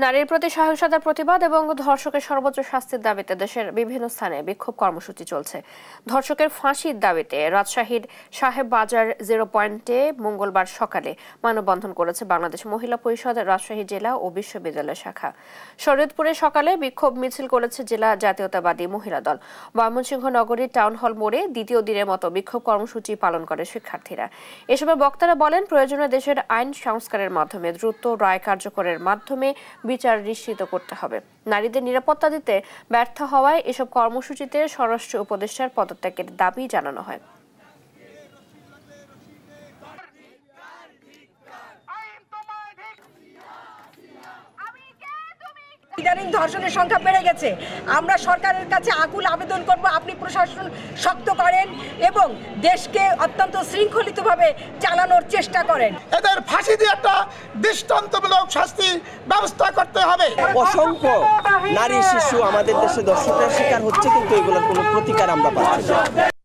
নারীর প্রতি সহিংসতার প্রতিবাদ এবং ধর্ষকের সর্বোচ্চ শাস্তির দাবিতে দেশের বিভিন্ন স্থানে বিক্ষোভ কর্মসূচি চলছে। ধর্ষকের ফাঁসির দাবিতে রাজশাহীর সাহেব বাজার 0 পয়েন্টে মঙ্গলবার সকালে মানববন্ধন করেছে বাংলাদেশ মহিলা পরিষদ রাজশাহী জেলা ও বিশ্ববিদ্যালয় শাখা। শরীয়তপুরে সকালে বিক্ষোভ মিছিল করেছে জেলা জাতীয়তাবাদী মহিলা দল। ময়মনসিংহ নগরীর টাউন হল মোড়ে দ্বিতীয় দিনের মতো বিক্ষোভ কর্মসূচি পালন করে শিক্ষার্থীরা। এ সময় বক্তারা বলেন, প্রয়োজনে দেশের আইন সংস্কারের মাধ্যমে দ্রুত রায় কার্যকরের মাধ্যমে বিচার নিশ্চিত করতে হবে। নারীদের নিরাপত্তা দিতে ব্যর্থ হওয়ায় এসব কর্মসূচিতে স্বরাষ্ট্র উপদেষ্টার পদত্যাগের দাবি জানানো হয়। ইদানিং ধর্ষণের সংখ্যা বেড়ে গেছে। আমরা সরকারের কাছে আকুল আবেদন করব, আপনি প্রশাসন শক্ত করেন এবং দেশকে অত্যন্ত শৃঙ্খলিতভাবে চালানোর চেষ্টা করেন। এদের ফাঁসি দিয়ে একটা দৃষ্টান্তমূলক শাস্তি ব্যবস্থা করতে হবে। অসংখ্য নারী শিশু আমাদের দেশে ধর্ষণের শিকার হচ্ছে, কিন্তু এগুলোর কোনো প্রতিকার আমরা পাচ্ছি না।